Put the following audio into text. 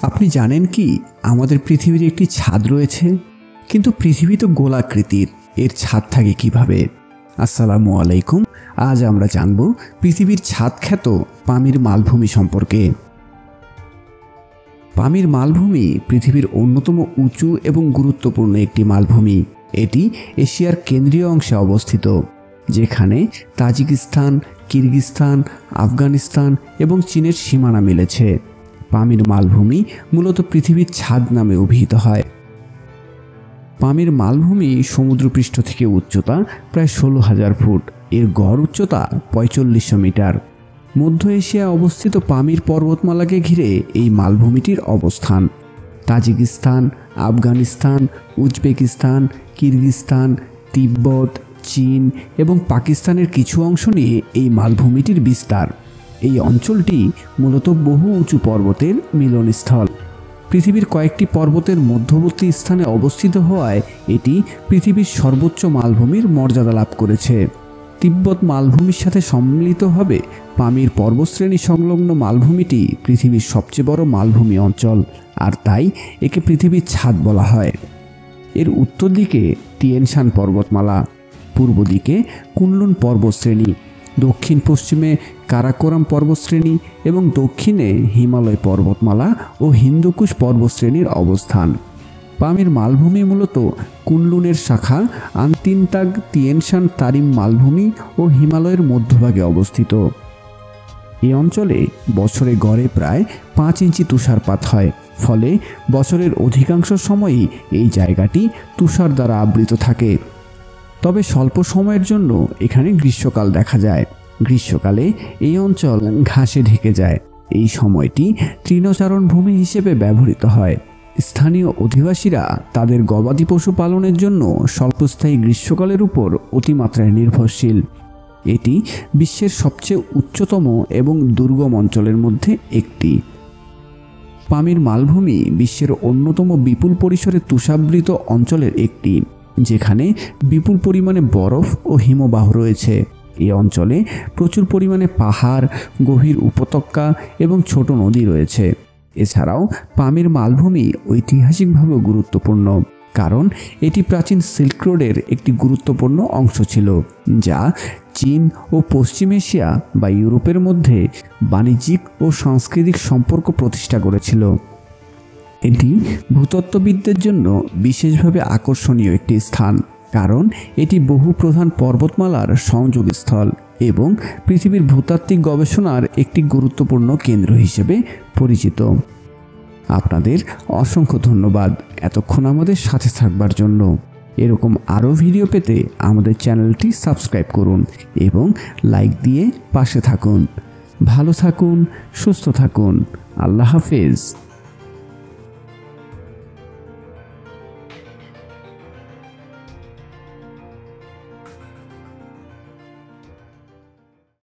আপনি জানেন কি আমাদের পৃথিবীর একটি ছাদ রয়েছে, কিন্তু পৃথিবী তো গোলাকৃতির, এর ছাদ থাকে কিভাবে? আসসালামু আলাইকুম। আজ আমরা জানব পৃথিবীর ছাদ খ্যাত পামির মালভূমি সম্পর্কে। পামির মালভূমি পৃথিবীর অন্যতম উঁচু এবং গুরুত্বপূর্ণ একটি মালভূমি। এটি এশিয়ার কেন্দ্রীয় অংশে অবস্থিত, যেখানে তাজিকিস্তান, কিরগিজস্তান, আফগানিস্তান এবং চীনের সীমানা মিলেছে। পামির মালভূমি মূলত পৃথিবীর ছাদ নামে অভিহিত হয়। পামির মালভূমি সমুদ্রপৃষ্ঠ থেকে উচ্চতা প্রায় 16,000 ফুট। এর গড় উচ্চতা 4500 মিটার। মধ্য এশিয়ায় অবস্থিত পামির পর্বতমালাকে ঘিরে এই মালভূমিটির অবস্থান। তাজিকিস্তান, আফগানিস্তান, উজবেকিস্তান, কিরগিজস্তান, তিব্বত, চীন এবং পাকিস্তানের কিছু অংশ নিয়ে এই মালভূমিটির বিস্তার। এই অঞ্চলটি মূলত বহু উঁচু পর্বতের মিলনস্থল। পৃথিবীর কয়েকটি পর্বতের মধ্যবর্তী স্থানে অবস্থিত হওয়ায় এটি পৃথিবীর সর্বোচ্চ মালভূমির মর্যাদা লাভ করেছে। তিব্বত মালভূমির সাথে সম্মিলিতভাবে পামির পর্বতশ্রেণী সংলগ্ন মালভূমিটি পৃথিবীর সবচেয়ে বড় মালভূমি অঞ্চল, আর তাই একে পৃথিবীর ছাদ বলা হয়। এর উত্তর দিকে তিয়ানশান পর্বতমালা, পূর্ব দিকে কুনলুন পর্বতশ্রেণী, দক্ষিণ পশ্চিমে কারাকোরাম পর্বতশ্রেণী এবং দক্ষিণে হিমালয় পর্বতমালা ও হিন্দুকুশ পর্বতশ্রেণীর অবস্থান। পামির মালভূমি মূলত কুনলুনের শাখা আনতিনতাগ তিয়ানশান তারিম মালভূমি ও হিমালয়ের মধ্যভাগে অবস্থিত। এই অঞ্চলে বছরে গড়ে প্রায় 5 ইঞ্চি তুষারপাত হয়, ফলে বছরের অধিকাংশ সময়ই এই জায়গাটি তুষার দ্বারা আবৃত থাকে। তবে স্বল্প সময়ের জন্য এখানে গ্রীষ্মকাল দেখা যায়। গ্রীষ্মকালে এই অঞ্চল ঘাসে ঢেকে যায়। এই সময়টি তৃণচারণ ভূমি হিসেবে ব্যবহৃত হয়। স্থানীয় অধিবাসীরা তাদের গবাদি পশু পালনের জন্য স্বল্পস্থায়ী গ্রীষ্মকালের উপর অতিমাত্রায় নির্ভরশীল। এটি বিশ্বের সবচেয়ে উচ্চতম এবং দুর্গম অঞ্চলের মধ্যে একটি। পামির মালভূমি বিশ্বের অন্যতম বিপুল পরিসরে তুষারাবৃত অঞ্চলের একটি, যেখানে বিপুল পরিমাণে বরফ ও হিমবাহ রয়েছে। এই অঞ্চলে প্রচুর পরিমাণে পাহাড়, গভীর উপত্যকা এবং ছোট নদী রয়েছে। এছাড়াও পামির মালভূমি ঐতিহাসিকভাবেও গুরুত্বপূর্ণ, কারণ এটি প্রাচীন সিল্ক রোডের একটি গুরুত্বপূর্ণ অংশ ছিল, যা চীন ও পশ্চিম এশিয়া বা ইউরোপের মধ্যে বাণিজ্যিক ও সাংস্কৃতিক সম্পর্ক প্রতিষ্ঠা করেছিল। এটি ভূতত্ত্ববিদদের জন্য বিশেষভাবে আকর্ষণীয় একটি স্থান, কারণ এটি বহু প্রধান পর্বতমালার সংযোগস্থল এবং পৃথিবীর ভূতাত্ত্বিক গবেষণার একটি গুরুত্বপূর্ণ কেন্দ্র হিসেবে পরিচিত। আপনাদের অসংখ্য ধন্যবাদ এতক্ষণ আমাদের সাথে থাকবার জন্য। এরকম আরও ভিডিও পেতে আমাদের চ্যানেলটি সাবস্ক্রাইব করুন এবং লাইক দিয়ে পাশে থাকুন। ভালো থাকুন, সুস্থ থাকুন। আল্লাহ হাফেজ।